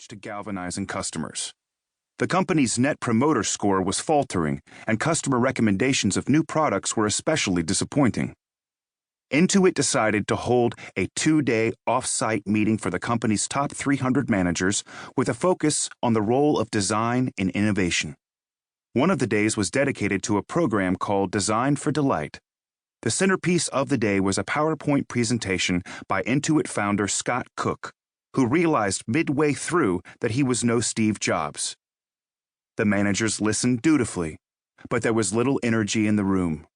approach to galvanizing customers. The company's Net Promoter Score was faltering, and customer recommendations of new products were especially disappointing. Intuit decided to hold a 2-day off-site meeting for the company's top 300 managers with a focus on the role of design in innovation. One of the days was dedicated to a program called Design for Delight. The centerpiece of the day was a PowerPoint presentation by Intuit founder Scott Cook, who realized midway through that he was no Steve Jobs. The managers listened dutifully, but there was little energy in the room.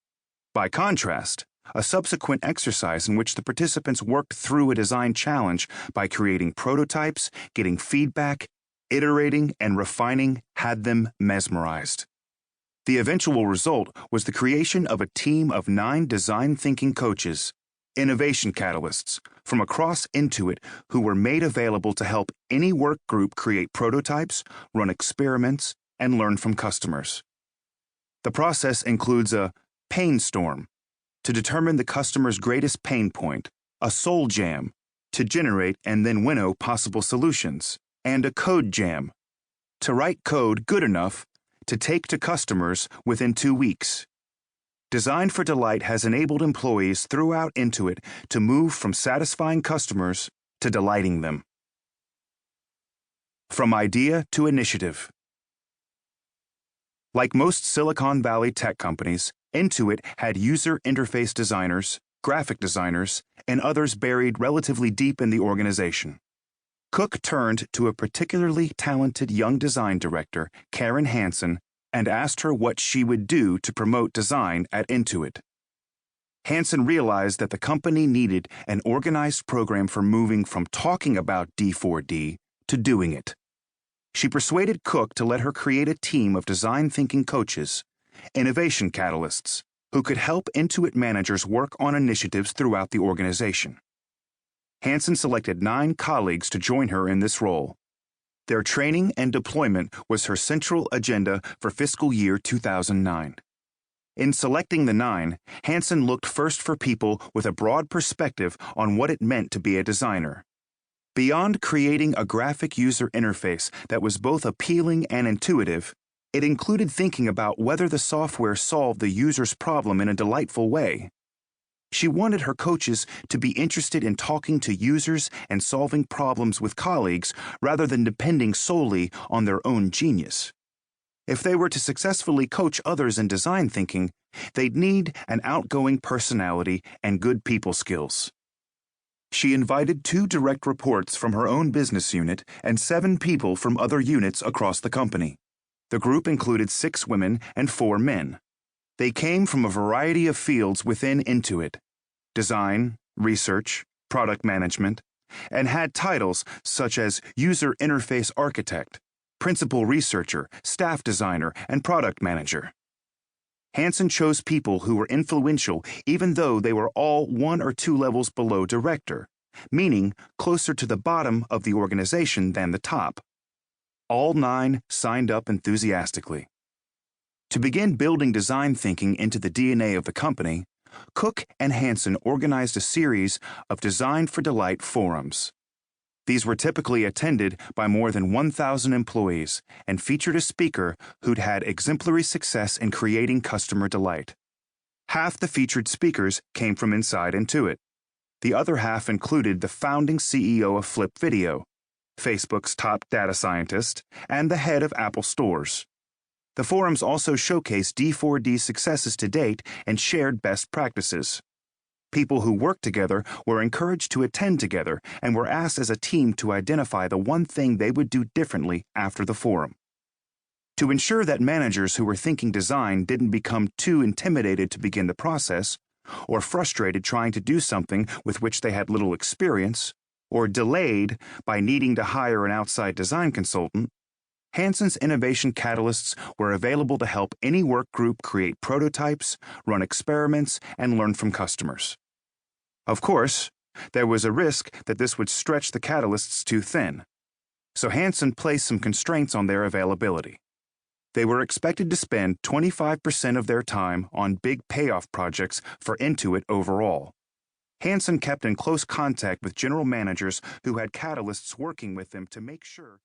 By contrast, a subsequent exercise in which the participants worked through a design challenge by creating prototypes, getting feedback, iterating, and refining had them mesmerized. The eventual result was the creation of a team of 9 design thinking coaches, innovation catalysts, from across Intuit who were made available to help any work group create prototypes, run experiments, and learn from customers. The process includes a pain storm to determine the customer's greatest pain point, a soul jam to generate and then winnow possible solutions, and a code jam to write code good enough to take to customers within 2 weeks. Design for Delight has enabled employees throughout Intuit to move from satisfying customers to delighting them. From idea to initiative. Like most Silicon Valley tech companies, Intuit had user interface designers, graphic designers, and others buried relatively deep in the organization. Cook turned to a particularly talented young design director, Karen Hansen, and asked her what she would do to promote design at Intuit. Hansen realized that the company needed an organized program for moving from talking about D4D to doing it. She persuaded Cook to let her create a team of design thinking coaches, innovation catalysts, who could help Intuit managers work on initiatives throughout the organization. Hansen selected 9 colleagues to join her in this role. Their training and deployment was her central agenda for fiscal year 2009. In selecting the 9, Hansen looked first for people with a broad perspective on what it meant to be a designer. Beyond creating a graphic user interface that was both appealing and intuitive, it included thinking about whether the software solved the user's problem in a delightful way. She wanted her coaches to be interested in talking to users and solving problems with colleagues rather than depending solely on their own genius. If they were to successfully coach others in design thinking, they'd need an outgoing personality and good people skills. She invited 2 direct reports from her own business unit and 7 people from other units across the company. The group included 6 women and 4 men. They came from a variety of fields within Intuit: design, research, product management, and had titles such as user interface architect, principal researcher, staff designer, and product manager. Hansen chose people who were influential even though they were all 1 or 2 levels below director, meaning closer to the bottom of the organization than the top. All 9 signed up enthusiastically. To begin building design thinking into the DNA of the company, Cook and Hansen organized a series of Design for Delight forums. These were typically attended by more than 1,000 employees and featured a speaker who'd had exemplary success in creating customer delight. Half the featured speakers came from inside Intuit. The other half included the founding CEO of Flip Video, Facebook's top data scientist, and the head of Apple Stores. The forums also showcased D4D successes to date and shared best practices. People who worked together were encouraged to attend together and were asked as a team to identify the one thing they would do differently after the forum. To ensure that managers who were thinking design didn't become too intimidated to begin the process, or frustrated trying to do something with which they had little experience, or delayed by needing to hire an outside design consultant, Hansen's innovation catalysts were available to help any work group create prototypes, run experiments, and learn from customers. Of course, there was a risk that this would stretch the catalysts too thin, so Hansen placed some constraints on their availability. They were expected to spend 25% of their time on big payoff projects for Intuit overall. Hansen kept in close contact with general managers who had catalysts working with them to make sure